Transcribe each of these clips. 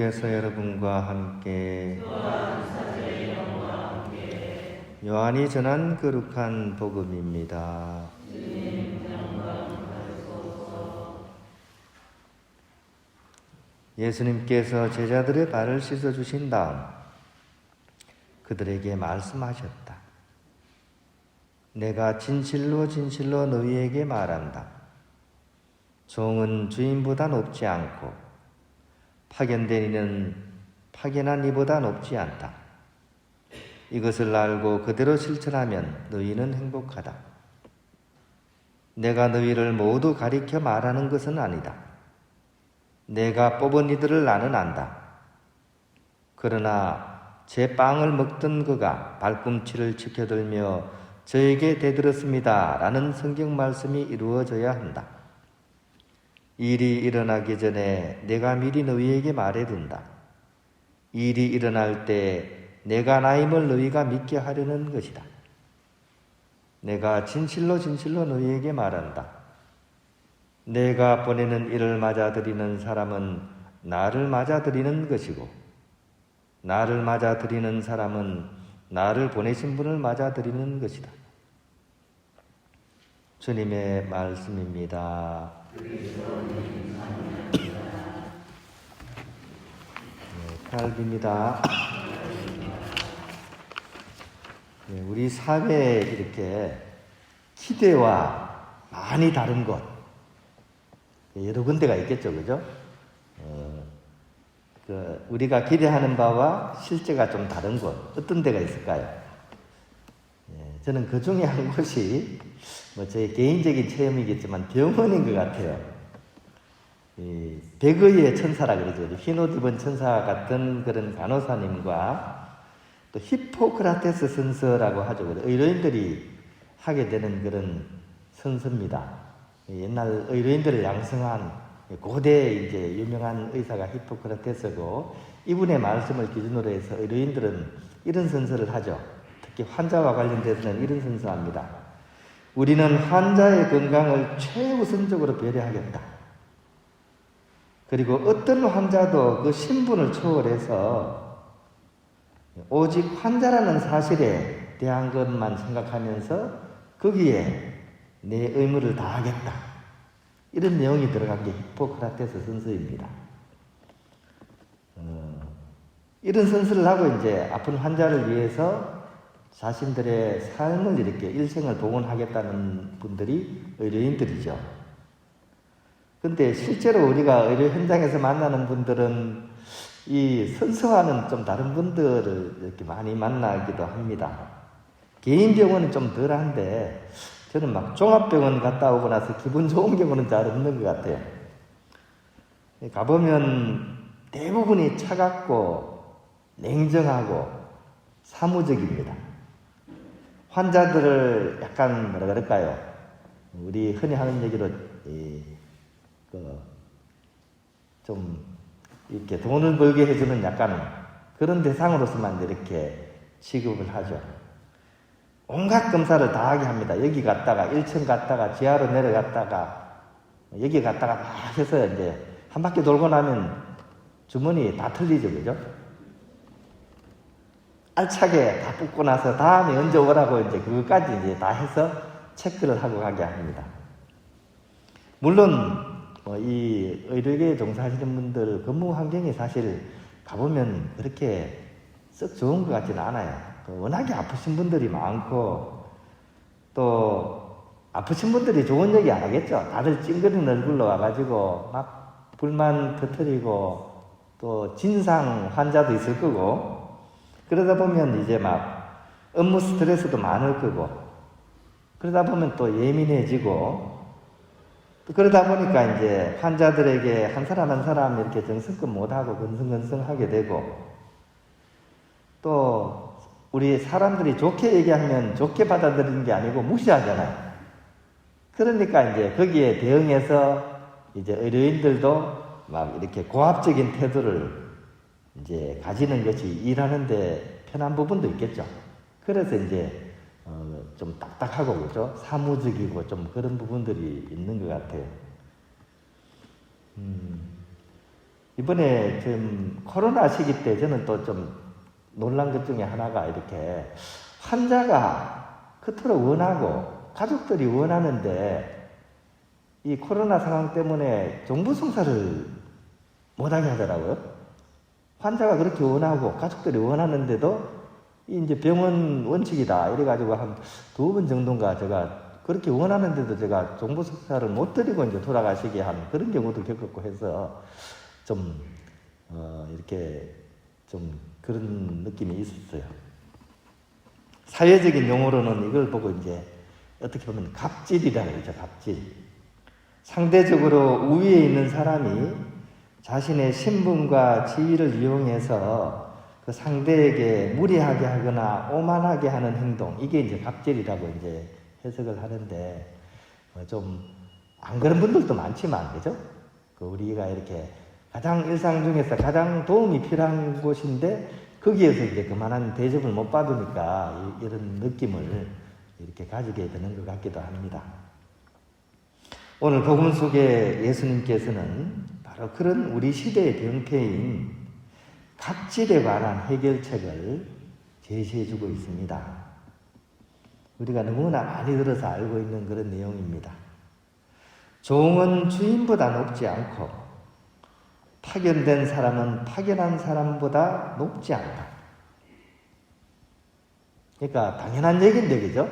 주님께서 여러분과 함께 요한이 전한 거룩한 복음입니다. 예수님께서 제자들의 발을 씻어주신 다음 그들에게 말씀하셨다. 내가 진실로 진실로 너희에게 말한다. 종은 주인보다 높지 않고 파견된 이는 파견한 이보다 높지 않다. 이것을 알고 그대로 실천하면 너희는 행복하다. 내가 너희를 모두 가리켜 말하는 것은 아니다. 내가 뽑은 이들을 나는 안다. 그러나 제 빵을 먹던 그가 발꿈치를 지켜들며 저에게 대들었습니다. 라는 성경 말씀이 이루어져야 한다. 일이 일어나기 전에 내가 미리 너희에게 말해둔다. 일이 일어날 때 내가 나임을 너희가 믿게 하려는 것이다. 내가 진실로 진실로 너희에게 말한다. 내가 보내는 이를 맞아들이는 사람은 나를 맞아들이는 것이고 나를 맞아들이는 사람은 나를 보내신 분을 맞아들이는 것이다. 주님의 말씀입니다. 칼빈입니다. 우리 사회에 이렇게 기대와 많이 다른 곳 여러 군데가 있겠죠, 그죠? 우리가 기대하는 바와 실제가 좀 다른 곳 어떤 데가 있을까요? 저는 그 중에 한 곳이 제 개인적인 체험이겠지만 병원인 것 같아요. 백의의 천사라 그러죠. 흰 옷 입은 천사 같은 그런 간호사님과 또 히포크라테스 선서라고 하죠. 의료인들이 하게 되는 그런 선서입니다. 옛날 의료인들을 양성한 고대 이제 유명한 의사가 히포크라테스고 이분의 말씀을 기준으로 해서 의료인들은 이런 선서를 하죠. 특히 환자와 관련돼서는 이런 선서합니다. 우리는 환자의 건강을 최우선적으로 배려하겠다. 그리고 어떤 환자도 그 신분을 초월해서 오직 환자라는 사실에 대한 것만 생각하면서 거기에 내 의무를 다하겠다. 이런 내용이 들어간 게 히포크라테스 선서입니다. 이런 선서를 하고 이제 아픈 환자를 위해서 자신들의 삶을 이렇게 일생을 봉헌하겠다는 분들이 의료인들이죠. 근데 실제로 우리가 의료 현장에서 만나는 분들은 이 선서와는 좀 다른 분들을 이렇게 많이 만나기도 합니다. 개인 병원은 좀 덜한데 저는 막 종합병원 갔다 오고 나서 기분 좋은 경우는 잘 없는 것 같아요. 가보면 대부분이 차갑고 냉정하고 사무적입니다. 환자들을 약간 뭐라 그럴까요? 우리 흔히 하는 얘기로 좀 이렇게 돈을 벌게 해주는 약간 그런 대상으로서만 이렇게 취급을 하죠. 온갖 검사를 다 하게 합니다. 여기 갔다가 1층 갔다가 지하로 내려갔다가 여기 갔다가 막 해서 이제 한 바퀴 돌고 나면 주머니 다 틀리죠, 그죠? 알차게 다 뽑고 나서 다음에 언제 오라고 이제 그것까지 이제 다 해서 체크를 하고 가게 합니다. 물론 이 의료계에 종사하시는 분들 근무 환경이 사실 가보면 그렇게 썩 좋은 것 같지는 않아요. 워낙에 아프신 분들이 많고 또 아프신 분들이 좋은 얘기 안 하겠죠. 다들 찡그린 얼굴로 와가지고 막 불만 터뜨리고 또 진상 환자도 있을 거고 그러다 보면 이제 막 업무 스트레스도 많을 거고 그러다 보면 또 예민해지고 또 그러다 보니까 이제 환자들에게 한 사람 한 사람 이렇게 정성껏 못하고 건성건성하게 되고 또 우리 사람들이 좋게 얘기하면 좋게 받아들이는 게 아니고 무시하잖아요. 그러니까 이제 거기에 대응해서 이제 의료인들도 막 이렇게 고압적인 태도를 이제 가지는 것이 일하는데 편한 부분도 있겠죠. 그래서 이제 좀 딱딱하고 그죠? 사무적이고 좀 그런 부분들이 있는 것 같아요. 이번에 좀 코로나 시기 때 저는 또 좀 놀란 것 중에 하나가 이렇게 환자가 그토록 원하고 가족들이 원하는데 이 코로나 상황 때문에 정부 성사를 못하게 하더라고요. 환자가 그렇게 원하고 가족들이 원하는데도 이제 병원 원칙이다 이래가지고 한 2번 정도인가 제가 그렇게 원하는데도 제가 정부 성사를 못 드리고 이제 돌아가시게 한 그런 경우도 겪었고 해서 좀 이렇게 좀 그런 느낌이 있었어요. 사회적인 용어로는 이걸 보고 이제 어떻게 보면 갑질이라 그러죠. 갑질. 상대적으로 우위에 있는 사람이 자신의 신분과 지위를 이용해서 그 상대에게 무리하게 하거나 오만하게 하는 행동, 이게 이제 갑질이라고 이제 해석을 하는데 좀 안 그런 분들도 많지만 그죠? 그 우리가 이렇게 가장 일상 중에서 가장 도움이 필요한 곳인데 거기에서 이제 그만한 대접을 못 받으니까 이런 느낌을 이렇게 가지게 되는 것 같기도 합니다. 오늘 복음 속에 예수님께서는 바로 그런 우리 시대의 병폐인 갑질에 관한 해결책을 제시해주고 있습니다. 우리가 너무나 많이 들어서 알고 있는 그런 내용입니다. 종은 주인보다 높지 않고 파견된 사람은 파견한 사람보다 높지 않다. 그러니까 당연한 얘기인데 그죠?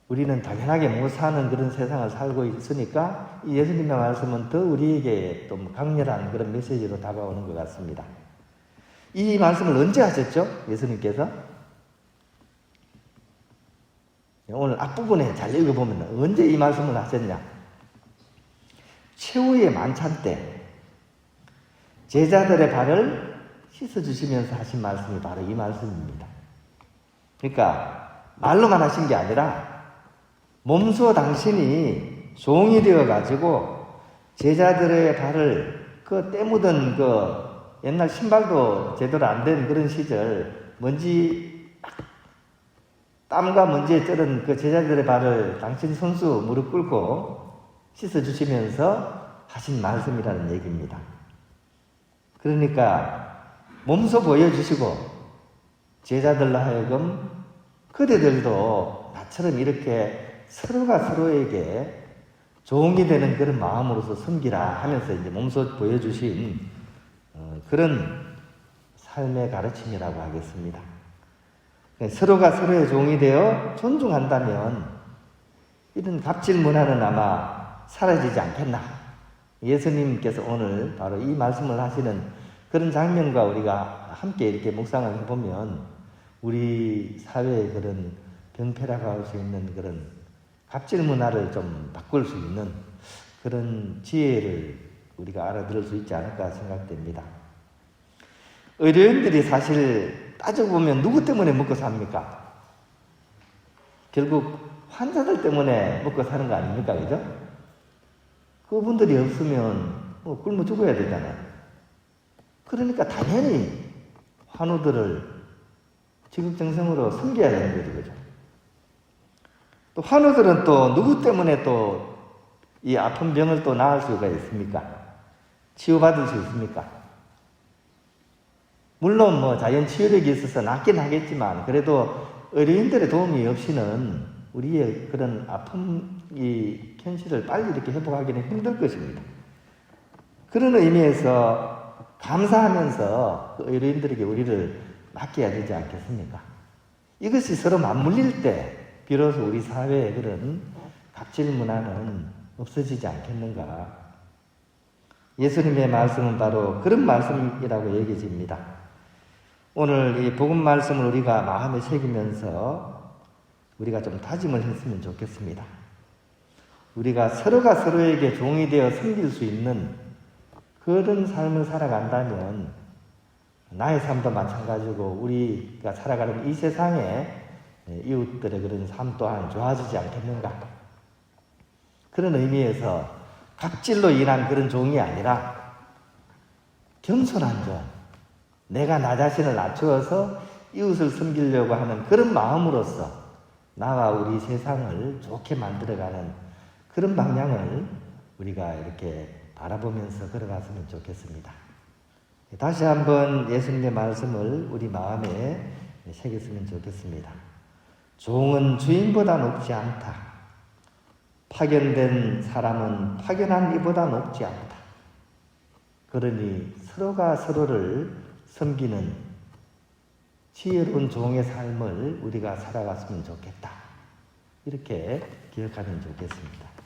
우리는 당연하게 못 사는 그런 세상을 살고 있으니까 이 예수님의 말씀은 더 우리에게 좀 강렬한 그런 메시지로 다가오는 것 같습니다. 이 말씀을 언제 하셨죠? 예수님께서? 오늘 앞부분에 잘 읽어보면 언제 이 말씀을 하셨냐? 최후의 만찬 때 제자들의 발을 씻어주시면서 하신 말씀이 바로 이 말씀입니다. 그러니까 말로만 하신 게 아니라 몸소 당신이 종이 되어가지고 제자들의 발을 그 때 묻은 그 옛날 신발도 제대로 안 된 그런 시절 땀과 먼지에 쩔은 그 제자들의 발을 당신 손수 무릎 꿇고 씻어주시면서 하신 말씀이라는 얘기입니다. 그러니까 몸소 보여주시고 제자들로 하여금 그대들도 나처럼 이렇게 서로가 서로에게 종이 되는 그런 마음으로서 섬기라 하면서 이제 몸소 보여주신 그런 삶의 가르침이라고 하겠습니다. 서로가 서로의 종이 되어 존중한다면 이런 갑질 문화는 아마 사라지지 않겠나. 예수님께서 오늘 바로 이 말씀을 하시는 그런 장면과 우리가 함께 이렇게 묵상을 해보면 우리 사회의 그런 병폐라고 할 수 있는 그런 갑질 문화를 좀 바꿀 수 있는 그런 지혜를 우리가 알아들을 수 있지 않을까 생각됩니다. 의료인들이 사실 따져보면 누구 때문에 먹고 삽니까? 결국 환자들 때문에 먹고 사는 거 아닙니까? 그죠? 그분들이 없으면 굶어 죽어야 되잖아요. 그러니까 당연히 환우들을 지극정성으로 섬겨야 되는 거죠. 그죠? 또 환우들은 또 누구 때문에 또 이 아픈 병을 또 나을 수가 있습니까? 치유받을 수 있습니까? 물론 뭐 자연 치유력이 있어서 낫긴 하겠지만 그래도 의료인들의 도움이 없이는 우리의 그런 아픔 이 현실을 빨리 이렇게 회복하기는 힘들 것입니다. 그런 의미에서 감사하면서 그 의료인들에게 우리를 맡겨야 되지 않겠습니까? 이것이 서로 맞물릴 때 비로소 우리 사회의 그런 갑질 문화는 없어지지 않겠는가. 예수님의 말씀은 바로 그런 말씀이라고 얘기집니다. 오늘 이 복음 말씀을 우리가 마음에 새기면서 우리가 좀 다짐을 했으면 좋겠습니다. 우리가 서로가 서로에게 종이 되어 섬길 수 있는 그런 삶을 살아간다면 나의 삶도 마찬가지고 우리가 살아가는 이 세상에 이웃들의 그런 삶 또한 좋아지지 않겠는가. 그런 의미에서 갑질로 인한 그런 종이 아니라 겸손한 종, 내가 나 자신을 낮추어서 이웃을 섬기려고 하는 그런 마음으로서 나와 우리 세상을 좋게 만들어가는 그런 방향을 우리가 이렇게 바라보면서 걸어갔으면 좋겠습니다. 다시 한번 예수님의 말씀을 우리 마음에 새겼으면 좋겠습니다. 종은 주인보다 높지 않다. 파견된 사람은 파견한 이보다 높지 않다. 그러니 서로가 서로를 섬기는 지혜로운 종의 삶을 우리가 살아갔으면 좋겠다. 이렇게 기억하면 좋겠습니다.